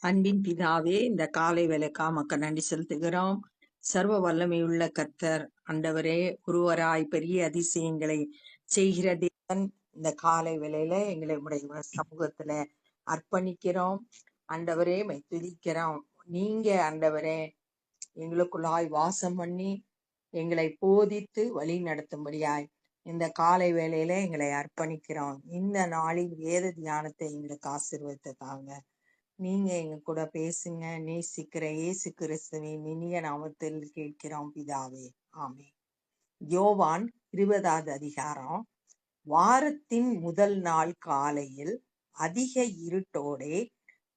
அன்பின் பிதாவே, இந்த காலை வேலைக்காக உமக்கு நன்றி செலுத்துகிறோம். சர்வ வல்லமையுள்ள கர்த்தர் ஆண்டவரே, ஒருவராய் பெரிய அதிசயங்களை செய்கிற தேவன். இந்த காலை வேளையில எங்களை உடைய சமூகத்துல அர்ப்பணிக்கிறோம். ஆண்டவரே, மை துதிக்கிறோம். நீங்க ஆண்டவரே எங்களுக்குள்ளாய் வாசம் பண்ணி எங்களை போதித்து வழி நடத்தும்படியாய் இந்த காலை வேளையில எங்களை அர்ப்பணிக்கிறோம். இந்த நாளின் வேத தியானத்தை எங்களுக்கு ஆசீர்வதித்து தாங்க. நீங்க எங்க கூட பேசுங்க. நேசிக்கிற இயேசு கிறிஸ்துவின் இனிய நாமத்தில் கேட்கிறோம் பிதாவே, ஆமென். யோவான் 20வது அதிகாரம். வாரத்தின் முதல் நாள் காலையில் அதிக இருட்டோடே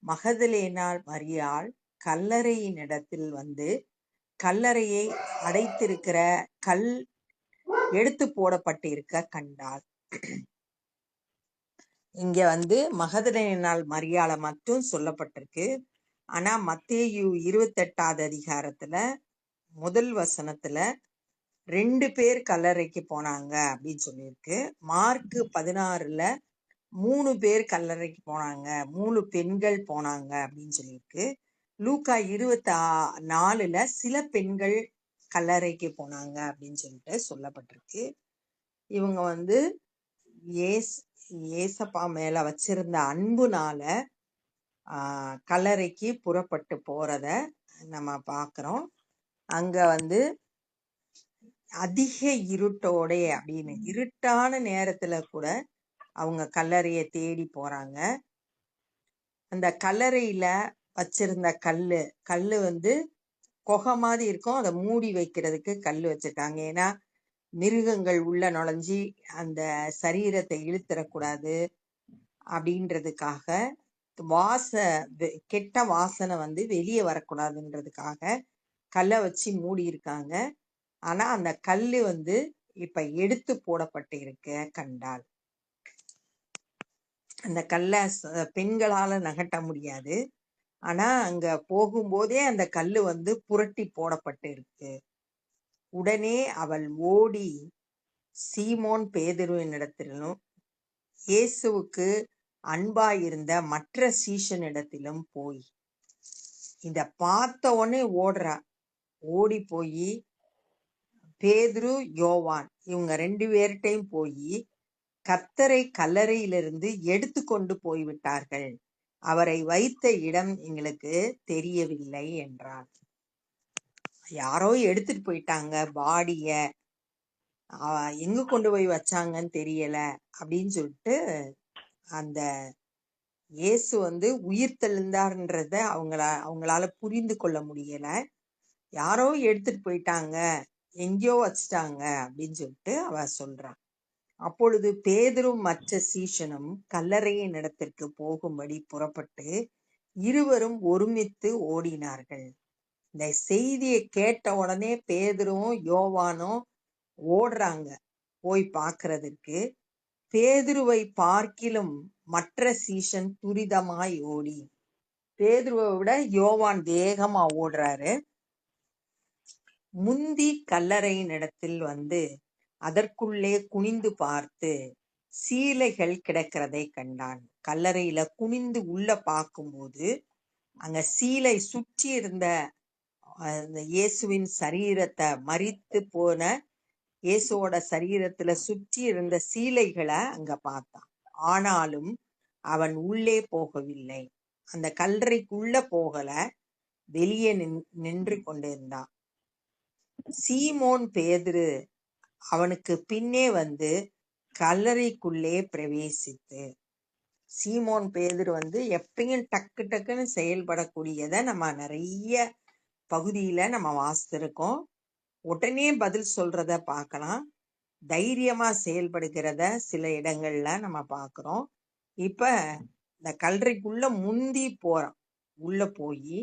மகதலேனாள் மரியாள் கல்லறையினிடத்தில் வந்து கல்லறையை அடைத்திருக்கிற கல் எடுத்து போடப்பட்டிருக்க கண்டாள். இங்க வந்து மகதலேனாள் மரியாளை மட்டும் சொல்லப்பட்டிருக்கு. ஆனா மத்தேயு 28வது அதிகாரத்துல முதல் வசனத்துல 2 பேர் கல்லறைக்கு போனாங்க அப்படின்னு சொல்லியிருக்கு. மார்க் 16ல 3 பேர் கல்லறைக்கு போனாங்க, 3 பெண்கள் போனாங்க அப்படின்னு சொல்லியிருக்கு. லூக்கா 24ல சில பெண்கள் கல்லறைக்கு போனாங்க அப்படின்னு சொல்லிட்டு சொல்லப்பட்டிருக்கு. இவங்க வந்து ஏசப்பா மேல வச்சிருந்த அன்புனால கல்லறைக்கு புறப்பட்டு போறத நம்ம பார்க்கிறோம். அங்க வந்து அதிக இருட்டோட அப்படின்னு இருட்டான நேரத்துல கூட அவங்க கல்லறையை தேடி போறாங்க. அந்த கல்லறையில வச்சிருந்த கல்லு வந்து குகை மாதிரி இருக்கும். அதை மூடி வைக்கிறதுக்கு கல் வச்சிருக்காங்க. ஏன்னா மிருகங்கள் உள்ள நுழைஞ்சி அந்த சரீரத்தை இழுத்துறக்கூடாது அப்படின்றதுக்காக, கெட்ட வாசனை வந்து வெளியே வரக்கூடாதுன்றதுக்காக கல்லை வச்சு மூடி இருக்காங்க. ஆனா அந்த கல்லு வந்து இப்ப எடுத்து போடப்பட்டு இருக்க கண்டாள். அந்த கல்லை பெண்களால நகட்ட முடியாது. ஆனா அங்க போகும்போதே அந்த கல்லு வந்து புரட்டி போடப்பட்டு இருக்கு. உடனே அவள் ஓடி சீமோன் பேதுருவினிடத்திலும் இயேசுவுக்கு அன்பாயிருந்த மற்ற சீஷனிடத்திலும் போய் இத பார்த்த உடனே ஓடுறா. ஓடி போய் பேதுரு யோவான் இவங்க 2 பேர்கிட்டையும் போய் கர்த்தரை கல்லறையிலிருந்து எடுத்து கொண்டு போய்விட்டார்கள், அவரை வைத்த இடம் எங்களுக்கு தெரியவில்லை என்றார். யாரோ எடுத்துட்டு போயிட்டாங்க பாடிய, எங்க கொண்டு போய் வச்சாங்கன்னு தெரியல அப்படின்னு சொல்லிட்டு அந்த இயேசு வந்து உயிர் தெழுந்தார்ன்றத அவங்களால புரிந்து கொள்ள முடியல. யாரோ எடுத்துட்டு போயிட்டாங்க, எங்கேயோ வச்சுட்டாங்க அப்படின்னு சொல்லிட்டு அவ சொல்றான். அப்பொழுது பேதுரும் மற்ற சீஷனும் கல்லறையின் இடத்திற்கு போகும்படி புறப்பட்டு இருவரும் ஒருமித்து ஓடினார்கள். இந்த செய்தியை கேட்ட உடனே பேதுரும் யோவானும் ஓடுறாங்க போய் பார்க்கிறதுக்கு. பேதுருவை பார்க்கிலும் மற்ற சீஷன் துரிதமாய் ஓடி, பேதுருவை விட யோவான் வேகமா ஓடுறாரு. முந்தி கல்லறையின் இடத்தில் வந்து அதற்குள்ளே குனிந்து பார்த்து சீலைகள் கிடக்கிறதை கண்டான். கல்லறையில குனிந்து உள்ள பார்க்கும்போது அங்க சீலை சுற்றி இருந்த அந்த இயேசுவின் சரீரத்தை, மரித்து போன இயேசுவோட சரீரத்துல சுற்றி இருந்த சீலைகளை அங்க பார்த்தான். ஆனாலும் அவன் உள்ளே போகவில்லை. அந்த கல்லறைக்குள்ள போகல, வெளியே நின்று கொண்டிருந்தான். சீமோன் பேதுரு அவனுக்கு பின்னே வந்து கல்லறைக்குள்ளே பிரவேசித்து, சீமோன் பேதுரு வந்து எப்பயும் டக்கு டக்குன்னு செயல்படக்கூடியதை நம்ம நிறைய பகுதியில நம்ம வாசித்திருக்கோம். உடனே பதில் சொல்றத பார்க்கலாம், தைரியமா செயல்படுகிறத சில இடங்கள்ல நம்ம பார்க்கிறோம். இப்ப இந்த கல்லறைக்குள்ள முந்தி போறான். உள்ள போய்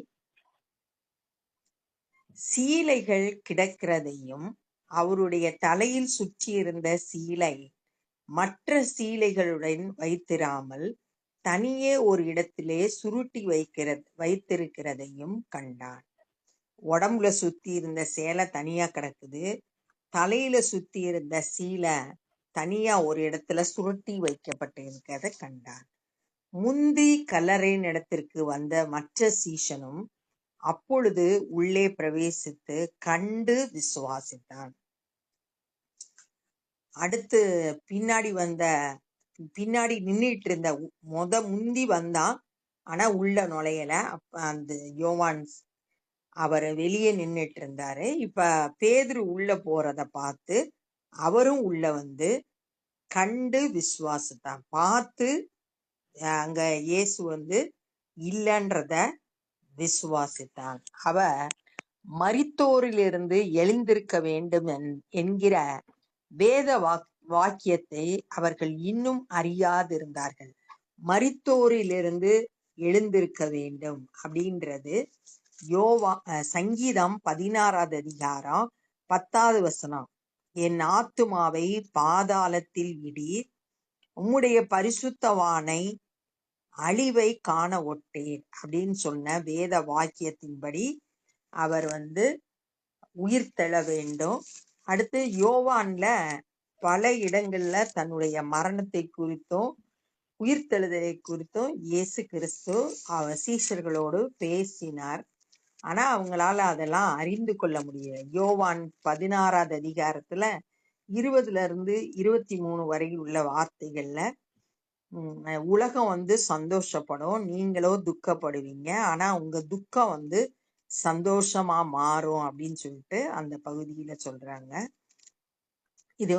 சீலைகள் கிடக்கிறதையும் அவருடைய தலையில் சுற்றி இருந்த சீலை மற்ற சீலைகளுடன் வைத்திராமல் தனியே ஒரு இடத்திலே சுருட்டி வைத்திருக்கிறதையும் கண்டான். உடம்புல சுத்தி இருந்த சேலை தனியா கிடக்குது, தலையில சுத்தி இருந்த சீலை தனியா ஒரு இடத்துல சுருட்டி வைக்கப்பட்டு இருக்கிறத கண்டான். முந்தி கல்லறையின் இடத்திற்கு வந்த மற்ற சீஷனும் அப்பொழுது உள்ளே பிரவேசித்து கண்டு விசுவாசித்தான். அடுத்து பின்னாடி நின்றுட்டு இருந்த முந்தி வந்தான், ஆனா உள்ள நுழையல. அப்ப அந்த யோவான் அவர் வெளியே நின்றுட்டு இருந்தாரு. இப்ப பேதுரு உள்ள போறத பார்த்து அவரும் உள்ள வந்து கண்டு விசுவாசித்தான். பார்த்து அங்க இயேசு இல்லன்றத விசுவாசித்தான். அவ மரித்தோரிலிருந்து எழுந்திருக்க வேண்டும் என்கிற வேத வாக்கியத்தை அவர்கள் இன்னும் அறியாதிருந்தார்கள். மரித்தோரிலிருந்து எழுந்திருக்க வேண்டும் அப்படின்றது சங்கீதம் 16வது அதிகாரம் 10வது வசனம். என் ஆத்துமாவை பாதாளத்தில் விடீர், உம்முடைய பரிசுத்தவானை அழிவை காண ஒட்டேன் அப்படின்னு சொன்ன வேத வாக்கியத்தின்படி அவர் உயிர்த்தெழ வேண்டும். அடுத்து யோவான்ல பல இடங்கள்ல தன்னுடைய மரணத்தை குறித்தும் உயிர்த்தெழுதலை குறித்தும் இயேசு கிறிஸ்து அவர் சீஷர்களோடு பேசினார். ஆனா அவங்களால அதெல்லாம் அறிந்து கொள்ள முடியல. யோவான் 16வது அதிகாரத்துல 20ல இருந்து 23 வரை உள்ள வார்த்தைகள்ல உலகம் சந்தோஷப்படும், நீங்களோ துக்கப்படுவீங்க, ஆனா உங்க துக்கம் சந்தோஷமா மாறும் அப்படின்னு சொல்லிட்டு அந்த பகுதியில சொல்றாங்க. இது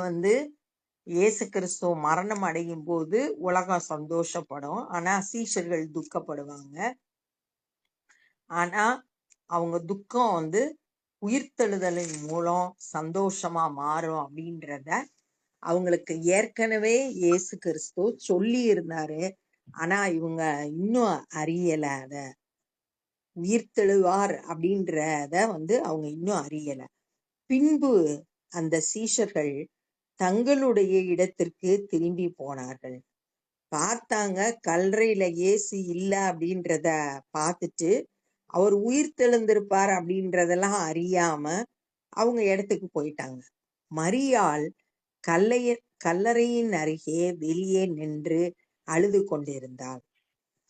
இயேசு கிறிஸ்து மரணம் அடையும் போது உலகம் சந்தோஷப்படும், ஆனா சீஷர்கள் துக்கப்படுவாங்க. ஆனா அவங்க துக்கம் உயிர்த்தெழுதலின் மூலம் சந்தோஷமா மாறும் அப்படின்றத அவங்களுக்கு ஏற்கனவே இயேசு கிறிஸ்து சொல்லி இருந்தாரு. ஆனா இவங்க இன்னும் அறியல. அத உயிர்த்தெழுவார் அப்படின்றத அவங்க இன்னும் அறியல. பின்பு அந்த சீஷர்கள் தங்களுடைய இடத்திற்கு திரும்பி போனார்கள். பார்த்தாங்க, கல்லறையில இயேசு இல்ல அப்படின்றத பார்த்துட்டு அவர் உயிர்த்தெழுந்திருப்பார் அப்படின்றதெல்லாம் அறியாம அவங்க இடத்துக்கு போயிட்டாங்க. மரியாள் கல்லறையின் அருகே வெளியே நின்று அழுது கொண்டிருந்தாள்.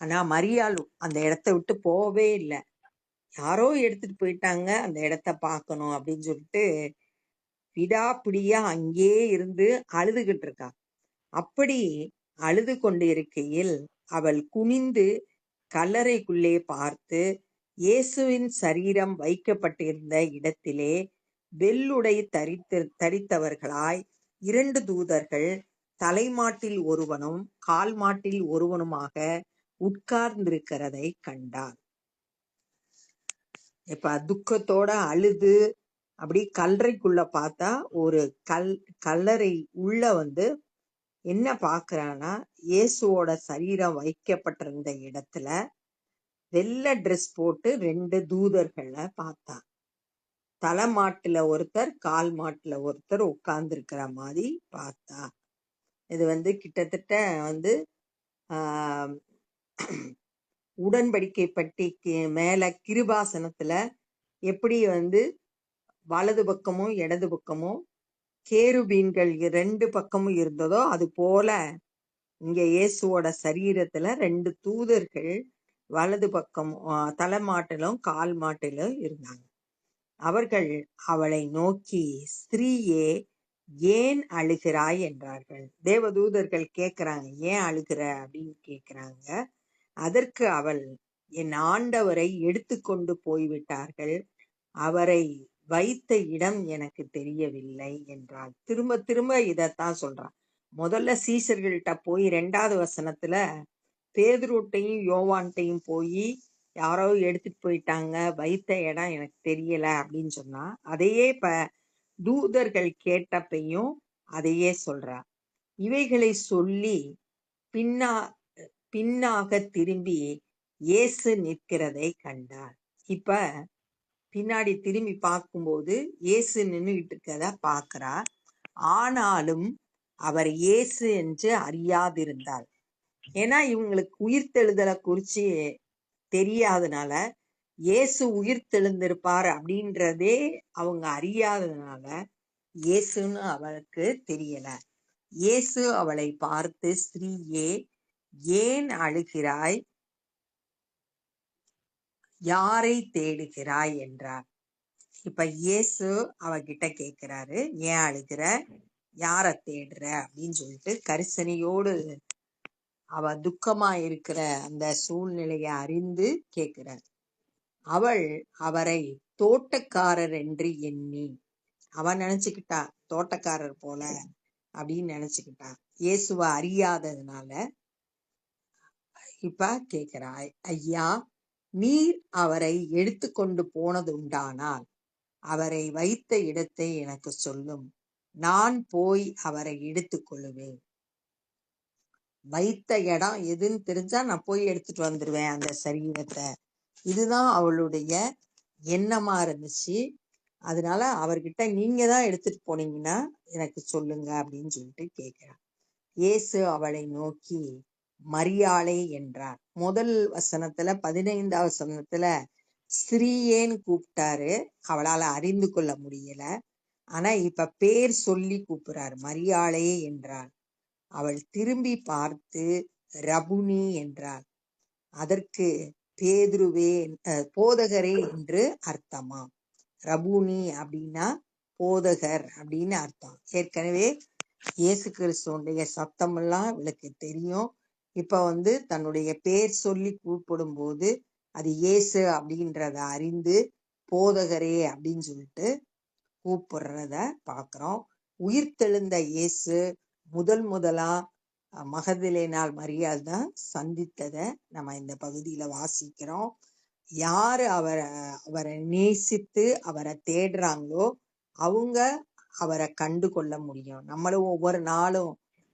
ஆனா மரியாள் அந்த இடத்த விட்டு போகவே இல்லை. யாரோ எடுத்துட்டு போயிட்டாங்க, அந்த இடத்த பார்க்கணும் அப்படின்னு சொல்லிட்டு விடாப்பிடியா அங்கே இருந்து அழுதுகிட்டு இருக்கா. அப்படி அழுது கொண்டு இருக்கையில் அவள் குனிந்து கல்லறைக்குள்ளே பார்த்து இயேசுவின் சரீரம் வைக்கப்பட்டிருந்த இடத்திலே வெள்ளுடை தரித்தவர்களாய் 2 தூதர்கள் தலைமாட்டில் ஒருவனும் கால் மாட்டில் ஒருவனுமாக உட்கார்ந்திருக்கிறதை கண்டார். இப்ப துக்கத்தோட அழுது அப்படி கல்லறைக்குள்ள பார்த்தா ஒரு கல்லறை உள்ள என்ன பாக்குறான்னா, இயேசுவோட சரீரம் வைக்கப்பட்டிருந்த இடத்துல வெள்ளை ட்ரெஸ் போட்டு 2 தூதர்களை பார்த்தா. தலைமாட்டுல ஒருத்தர், கால் மாட்டுல ஒருத்தர் உட்கார்ந்து இருக்கிற மாதிரி பார்த்தா. இது கிட்டத்தட்ட உடன்படிக்கை பட்டிக்கு மேல கிருபாசனத்துல எப்படி வலது பக்கமும் இடது பக்கமும் கேருபீன்கள் 2 பக்கமும் இருந்ததோ அது போல இங்க இயேசுவோட சரீரத்துல 2 தூதர்கள் வலது பக்கம் தலைமாட்டிலும் கால் மாட்டிலும் இருந்தாங்க. அவர்கள் அவளை நோக்கி, ஸ்திரீயே ஏன் அழுகிறாய் என்றார்கள். தேவதூதர்கள் கேக்குறாங்க, ஏன் அழுகிற அப்படின்னு கேக்குறாங்க. அதற்கு அவள், என் ஆண்டவரை எடுத்துக்கொண்டு போய்விட்டார்கள், அவரை வைத்த இடம் எனக்கு தெரியவில்லை என்றாள். திரும்ப திரும்ப இதத்தான் சொல்றான். முதல்ல சீஷர்கள்ட்ட போய் 2வது வசனத்துல பேதுருட்டையும் யோவான்ட்டையும் போய் யாரோ எடுத்துட்டு போயிட்டாங்க, வைத்த இடம் எனக்கு தெரியல அப்படின்னு சொன்னா, அதையே தூதர்கள் கேட்டப்பையும் அதையே சொல்றா. இவைகளை சொல்லி பின்னாக திரும்பி இயேசு நிற்கிறதை கண்டார். இப்ப பின்னாடி திரும்பி பார்க்கும்போது இயேசு நின்றுகிட்டு இருக்கிறத பாக்குறா. ஆனாலும் அவர் இயேசு என்று அறியாதிருந்தாள். ஏன்னா இவங்களுக்கு உயிர்த்தெழுதலை குறிச்சு தெரியாதனால, இயேசு உயிர்த்தெழுந்திருப்பார் அப்படின்றதே அவங்க அறியாததுனால இயேசுன்னு அவளுக்கு தெரியல. இயேசு அவளை பார்த்து, ஸ்திரீயே ஏன் அழுகிறாய்? யாரை தேடுகிறாய் என்றார். இப்ப இயேசு அவகிட்ட கேக்குறாரு, ஏன் அழுகிற, யார தேடுற அப்படின்னு சொல்லிட்டு கரிசனையோடு அவ துக்கமா இருக்கிற அந்த சூழ்நிலைய அறிந்து கேட்கிறார். அவள் அவரை தோட்டக்காரர் என்று எண்ணி, அவன் நினைச்சுக்கிட்டா தோட்டக்காரர் போல அப்படின்னு நினைச்சுக்கிட்டா. இயேசுவ அறியாததுனால இப்ப கேக்குறாய், ஐயா நீர் அவரை எடுத்துக்கொண்டு போனது உண்டானால் அவரை வைத்த இடத்தை எனக்கு சொல்லும், நான் போய் அவரை எடுத்துக்கொள்ளுவேன். வைத்த இடம் எதுன்னு தெரிஞ்சா நான் போய் எடுத்துட்டு வந்துருவேன் அந்த சரீரத்தை. இதுதான் அவளுடைய எண்ணமா இருந்துச்சு. அதனால அவர்கிட்ட நீங்க தான் எடுத்துட்டு போனீங்கன்னா எனக்கு சொல்லுங்க அப்படின்னு சொல்லிட்டு கேட்கிறான். இயேசு அவளை நோக்கி மரியாளே என்றார். முதல் வசனத்துல 15வது வசனத்துல ஸ்திரீயேன்னு கூப்பிட்டாரு, அவளால அறிந்து கொள்ள முடியல. ஆனா இப்ப பேர் சொல்லி கூப்பிடுறார், மரியாளே என்றார். அவள் திரும்பி பார்த்து ரபுனி என்றாள். அதற்கு பேதுருவே போதகரே என்று அர்த்தமா. ரபுனி அப்படின்னா போதகர் அப்படின்னு அர்த்தம். ஏற்கனவே இயேசு கிறிஸ்துடைய சத்தம் எல்லாம் இவளுக்கு தெரியும். இப்ப தன்னுடைய பேர் சொல்லி கூப்பிடும் போது அது இயேசு அப்படின்றத அறிந்து போதகரே அப்படின்னு சொல்லிட்டு கூப்பிடுறத பாக்குறோம். உயிர்த்தெழுந்த இயேசு முதலா மகதலேனாள் மரியாள் தான் சந்தித்தத நம்ம இந்த பகுதியில வாசிக்கிறோம். யாரு அவரை நேசித்து அவரை தேடுறாங்களோ அவங்க அவரை கண்டு கொள்ள முடியும். நம்மளும் ஒவ்வொரு நாளும்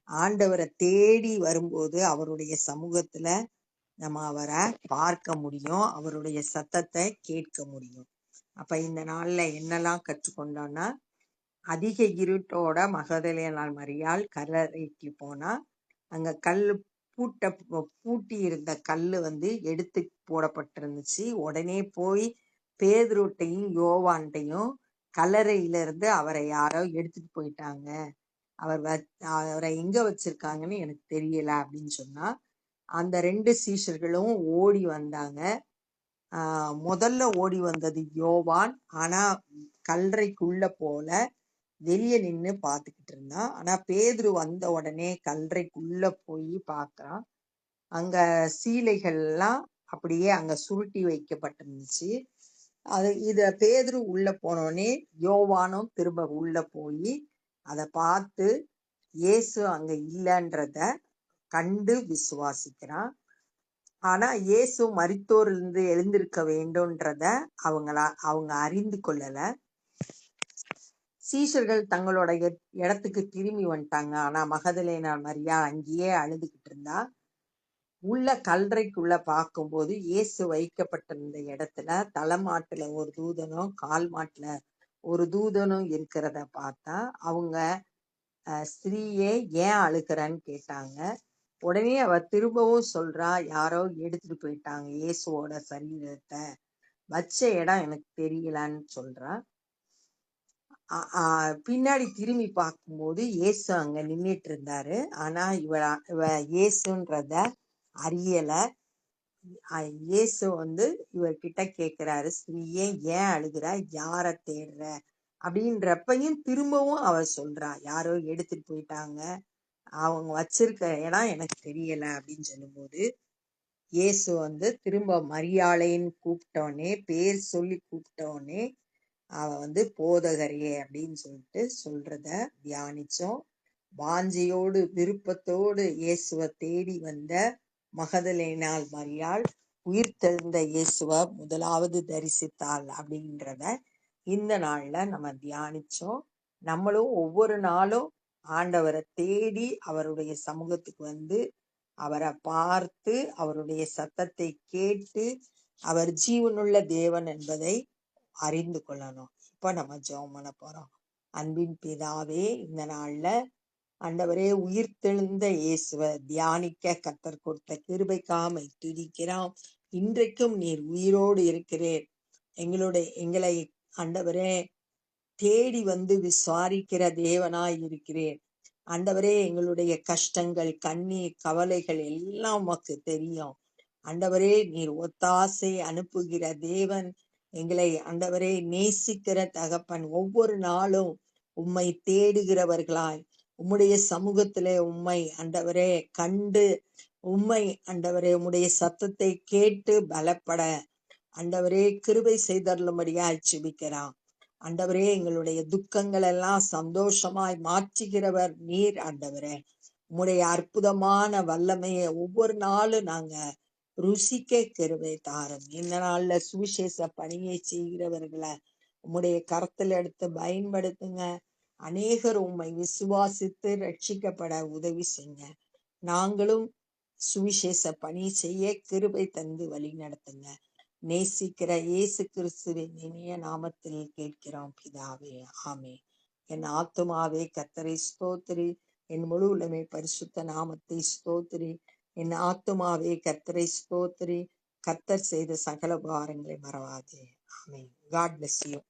ஆண்டவரை தேடி வரும்போது அவருடைய சமூகத்துல நம்ம அவரை பார்க்க முடியும், அவருடைய சத்தத்தை கேட்க முடியும். அப்ப இந்த நாள்ல என்னெல்லாம் கற்றுக்கொண்டோம்னா, அதிக இருட்டோட மகதலேனாள் மரியாள் கல்லறைக்கு போனா அங்க பூட்டி இருந்த கல்லு எடுத்து போடப்பட்டிருந்துச்சு. உடனே போய் பேதுருட்டையும் யோவான்ட்டையும் கல்லறையில இருந்து அவரை யாரோ எடுத்துட்டு போயிட்டாங்க, அவரை எங்க வச்சிருக்காங்கன்னு எனக்கு தெரியல அப்படின்னு சொன்னா, அந்த 2 சீஷர்களும் ஓடி வந்தாங்க. முதல்ல ஓடி வந்தது யோவான். ஆனா கல்லறைக்குள்ள போல வெளியே நின்னு பாத்துக்கிட்டு இருந்தான். ஆனா பேதுரு வந்த உடனே கல்லறைக்குள்ள போய் பார்க்கறான். அங்க சீலைகள் எல்லாம் அப்படியே அங்க சுருட்டி வைக்கப்பட்டிருந்துச்சு. இத பேதுரு உள்ள போனோடனே யோவானும் திரும்ப உள்ள போய் அதை பார்த்து இயேசு அங்க இல்லைன்றத கண்டு விசுவாசிக்கிறான். ஆனா இயேசு மரித்தோரிலிருந்து எழுந்திருக்க வேண்டும்ன்றத அவங்க அறிந்து கொள்ளல. சீஷர்கள் தங்களோட இடத்துக்கு திரும்பி வந்துட்டாங்க. ஆனா மகதலேனாள் மரியாள் அங்கேயே அழுதுகிட்டு இருந்தா. உள்ள கல்லறைக்குள்ள பார்க்கும்போது இயேசு வைக்கப்பட்டிருந்த இடத்துல தலைமாட்டுல ஒரு தூதனும் கால் மாட்டுல ஒரு தூதனும் இருக்கிறத பார்த்தா அவங்க ஸ்திரீயே ஏன் அழுகிறன்னு கேட்டாங்க. உடனே அவ திரும்பவும் சொல்றா, யாரோ எடுத்துட்டு போயிட்டாங்க இயேசுவோட சரீரத்தை, வச்ச இடம் எனக்கு தெரியலன்னு சொல்றா. பின்னாடி திரும்பி பார்க்கும்போது இயேசு அங்க நின்றுட்டு இருந்தாரு. ஆனா இவ இயேசுன்றத அறியல. இயேசு இவர்கிட்ட கேக்குறாரு, ஸ்திரீயே ஏன் அழுகிற, யார தேடுற அப்படின்றப்பையும் திரும்பவும் அவ சொல்றா, யாரோ எடுத்துட்டு போயிட்டாங்க, அவங்க வச்சிருக்க இடம் எனக்கு தெரியல அப்படின்னு சொல்லும்போது இயேசு திரும்ப மரியாளைன்னு கூப்பிட்டோடனே, பேர் சொல்லி கூப்பிட்டோடனே அவ போதகரே அப்படின்னு சொல்லிட்டு சொல்றத தியானிச்சோம். வாஞ்சையோடு விருப்பத்தோடு இயேசுவை தேடி வந்த மகதலேனாள் மரியாள் உயிர்த்தெழுந்த இயேசுவ முதலாவது தரிசித்தாள் அப்படின்றத இந்த நாள்ல நம்ம தியானிச்சோம். நம்மளும் ஒவ்வொரு நாளும் ஆண்டவரை தேடி அவருடைய சமூகத்துக்கு அவரை பார்த்து அவருடைய சத்தத்தை கேட்டு அவர் ஜீவனுள்ள தேவன் என்பதை அறிந்து கொள்ளணும். இப்ப நம்ம ஜெபம் பண்ண போறோம். அன்பின் பிதாவே, இந்த நாள்ல ஆண்டவரே உயிர்த்தெழுந்த இயேசுவை தியானிக்க கர்த்தர் கொடுத்த கிருபைக்காக துதிக்கிறோம். இன்றைக்கும் நீர் உயிரோடு இருக்கிறீர். எங்களை ஆண்டவரே தேடி விசாரிக்கிற தேவனாய் இருக்கிறீர். ஆண்டவரே, எங்களுடைய கஷ்டங்கள், கண்ணீர், கவலைகள் எல்லாம் உமக்கு தெரியும். ஆண்டவரே, நீர் ஒத்தாசை அனுப்புகிற தேவன், எங்களை ஆண்டவரே நேசிக்கிற தகப்பன். ஒவ்வொரு நாளும் உம்மை தேடுகிறவர்களாய் உம்முடைய சமூகத்திலே உம்மை ஆண்டவரே கண்டு, உம்மை ஆண்டவரே உம்முடைய சத்தத்தை கேட்டு பலப்பட ஆண்டவரே கிருபை செய்தருளும்படியாய் ஜெபிக்கிறோம். ஆண்டவரே, எங்களுடைய துக்கங்கள் எல்லாம் சந்தோஷமாய் மாற்றுகிறவர் நீர். ஆண்டவரே, உம்முடைய அற்புதமான வல்லமையை ஒவ்வொரு நாளும் நாங்க ருசிக்க கிருபை தாரும். இந்த நாள்ல சுவிசேஷ பணியை செய்கிறவர்களை உம்முடைய கரத்துல எடுத்து பயன்படுத்துங்க. அநேகர் உம்மை விசுவாசித்து ரட்சிக்கப்பட உதவி செய்யுங்க. நாங்களும் சுவிசேஷ பணி செய்ய கிருபை தந்து வழி நடத்துங்க. நேசிக்கிற இயேசு கிறிஸ்துவின் இனிய நாமத்தில் கேட்கிறோம் பிதாவே, ஆமே. என் ஆத்துமாவே கர்த்தரை ஸ்தோத்திரி, என் முழு உலகமே பரிசுத்த நாமத்தை ஸ்தோத்திரி. என் ஆத்துமாவே கர்த்தரை ஸ்தோத்திரி, கர்த்தர் செய்த சகல உபகாரங்களை மறவாதே. ஆமே. God bless you.